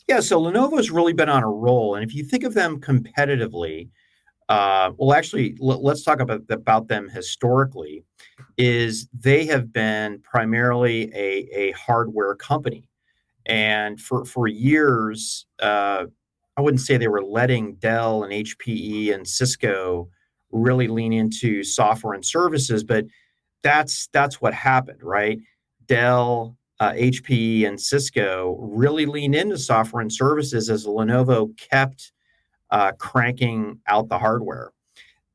Yeah, so Lenovo's really been on a roll, and if you think of them competitively, well, actually, let's talk about them historically. Is they have been primarily a hardware company, and for years, I wouldn't say they were letting Dell and HPE and Cisco really lean into software and services, but that's what happened, right? Dell, HPE, and Cisco really leaned into software and services as Lenovo kept cranking out the hardware.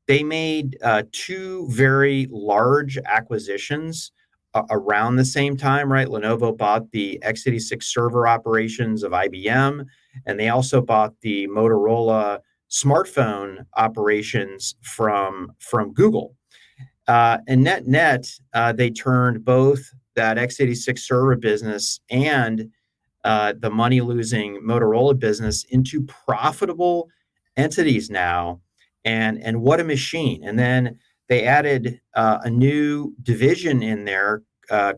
They made two very large acquisitions around the same time, right? Lenovo bought the x86 server operations of IBM, and they also bought the Motorola smartphone operations from Google. And net, they turned both that x86 server business and the money losing Motorola business into profitable entities now. And what a machine. And then they added a new division in there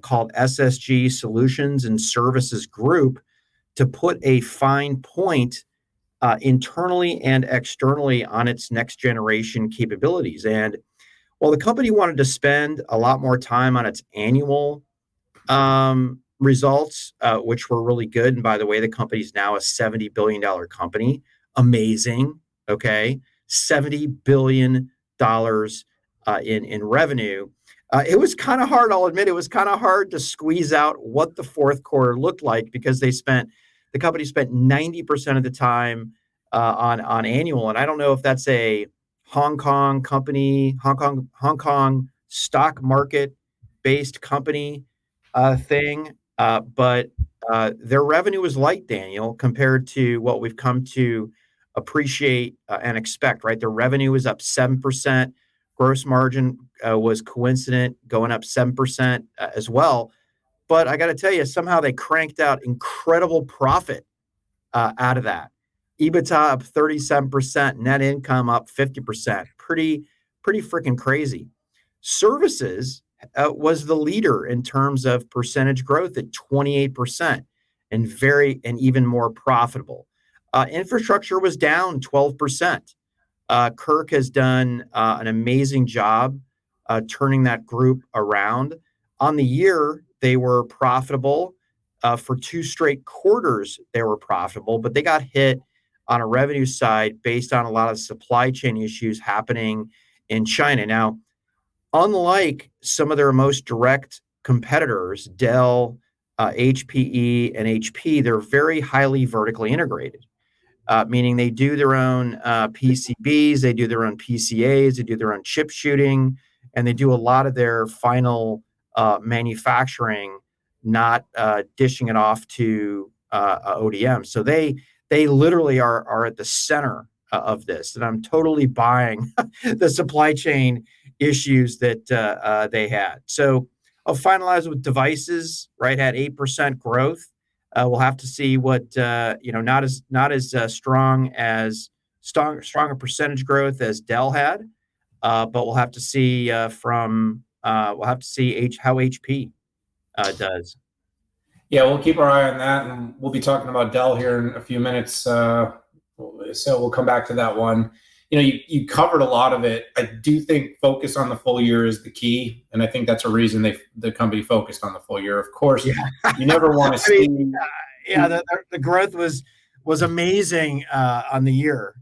called SSG Solutions and Services Group to put a fine point internally and externally on its next generation capabilities. And well, the company wanted to spend a lot more time on its annual results, which were really good. And by the way, the company's now a $70 billion company. Amazing. Okay. $70 billion in revenue. It was kind of hard, I'll admit, it was kind of hard to squeeze out what the fourth quarter looked like because the company spent 90% of the time on annual. And I don't know if that's a Hong Kong company, Hong Kong stock market based company thing, but their revenue was light, Daniel, compared to what we've come to appreciate and expect, right? Their revenue was up 7%. Gross margin was coincident, going up 7% as well. But I got to tell you, somehow they cranked out incredible profit out of that. EBITDA up 37%, net income up 50%. Pretty freaking crazy. Services was the leader in terms of percentage growth at 28% and even more profitable. Infrastructure was down 12%. Kirk has done an amazing job turning that group around. On the year, they were profitable. For two straight quarters, they were profitable, but they got hit on a revenue side based on a lot of supply chain issues happening in China. Now, unlike some of their most direct competitors, Dell, HPE, and HP, they're very highly vertically integrated, meaning they do their own PCBs, they do their own PCAs, they do their own chip shooting, and they do a lot of their final manufacturing, not dishing it off to ODM. So they literally are at the center of this, and I'm totally buying the supply chain issues that they had. So I'll finalize with devices. Right, had 8% growth. We'll have to see what not as strong a percentage growth as Dell had, but we'll have to see how HP does. Yeah, we'll keep our eye on that, and we'll be talking about Dell here in a few minutes. So we'll come back to that one. You covered a lot of it. I do think focus on the full year is the key, and I think that's a reason the company focused on the full year. Of course, Yeah. you never want to I see. mean, the growth was amazing on the year.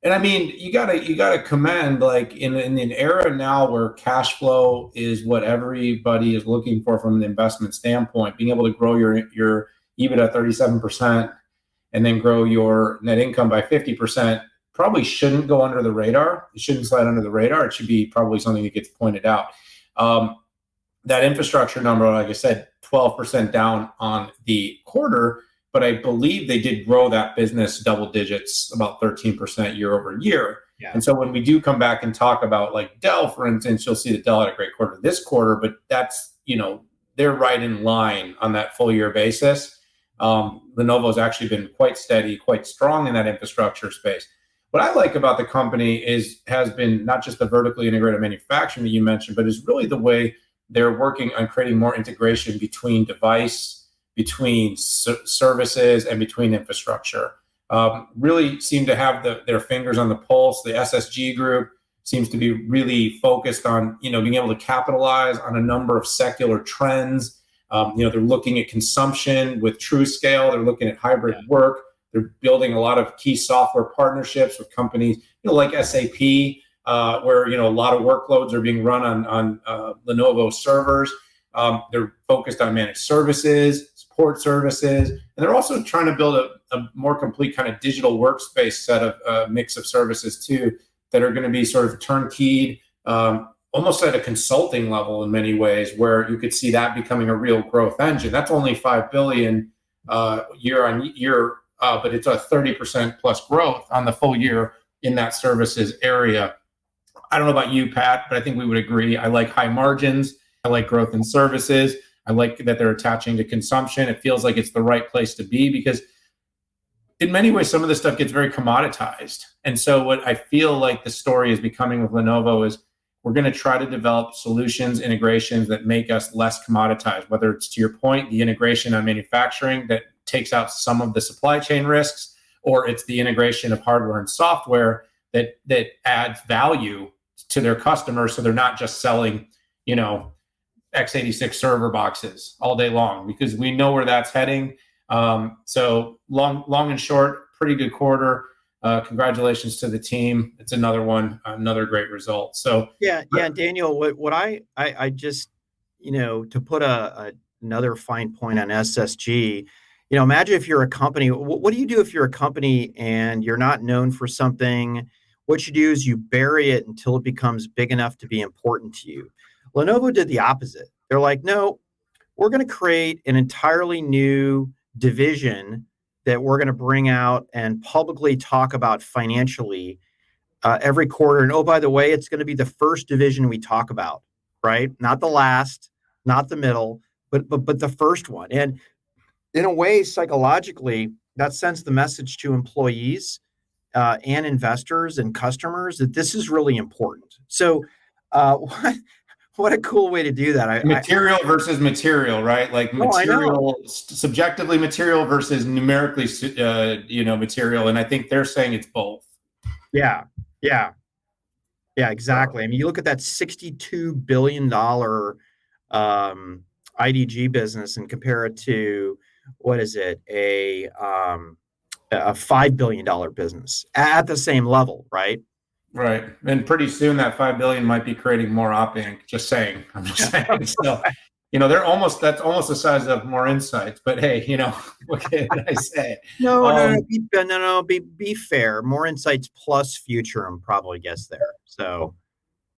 And I mean, you gotta commend, like, in an era now where cash flow is what everybody is looking for from an investment standpoint. Being able to grow your EBITDA 37% and then grow your net income by 50% probably shouldn't go under the radar. It shouldn't slide under the radar. It should be probably something that gets pointed out. That infrastructure number, like I said, 12% down on the quarter, but I believe they did grow that business double digits, about 13% year over year. Yeah. And so when we do come back and talk about, like, Dell, for instance, you'll see that Dell had a great quarter this quarter, but that's, they're right in line on that full year basis. Lenovo's actually been quite steady, quite strong in that infrastructure space. What I like about the company has been not just the vertically integrated manufacturing that you mentioned, but is really the way they're working on creating more integration between between services and between infrastructure. Really seem to have their fingers on the pulse. The SSG group seems to be really focused on, being able to capitalize on a number of secular trends. They're looking at consumption with TrueScale. They're looking at hybrid work. They're building a lot of key software partnerships with companies, like SAP, where a lot of workloads are being run on Lenovo servers. They're focused on managed services, support services, and they're also trying to build a more complete kind of digital workspace set of mix of services too, that are going to be sort of turnkeyed, almost at a consulting level in many ways, where you could see that becoming a real growth engine. That's only $5 billion year on year, but it's a 30% plus growth on the full year in that services area. I don't know about you, Pat, but I think we would agree. I like high margins. I like growth in services. I like that they're attaching to consumption. It feels like it's the right place to be, because in many ways, some of this stuff gets very commoditized. And so what I feel like the story is becoming with Lenovo is we're going to try to develop solutions, integrations that make us less commoditized, whether it's, to your point, the integration on manufacturing that takes out some of the supply chain risks, or it's the integration of hardware and software that adds value to their customers, so they're not just selling, x86 server boxes all day long, because we know where that's heading. So long and short, pretty good quarter. Congratulations to the team. It's another great result. So yeah, Daniel, what I just, to put another fine point on SSG, imagine if you're a company. What do you do if you're a company and you're not known for something? What you do is you bury it until it becomes big enough to be important to you. Lenovo did the opposite. They're like, no, we're going to create an entirely new division that we're going to bring out and publicly talk about financially every quarter. And oh, by the way, it's going to be the first division we talk about, right? Not the last, not the middle, but the first one. And in a way, psychologically, that sends the message to employees and investors and customers that this is really important. So what a cool way to do that. Material versus material, right? Like material, subjectively material versus numerically, material. And I think they're saying it's both. Yeah, exactly. I mean, you look at that $62 billion IDG business and compare it to, what is it, a $5 billion business at the same level, right? Right. And pretty soon that 5 billion might be creating more op inc. Just saying. I'm just saying. So, that's almost the size of More Insights, but hey, what can I say? No, be fair. More Insights plus Futurum probably gets there. So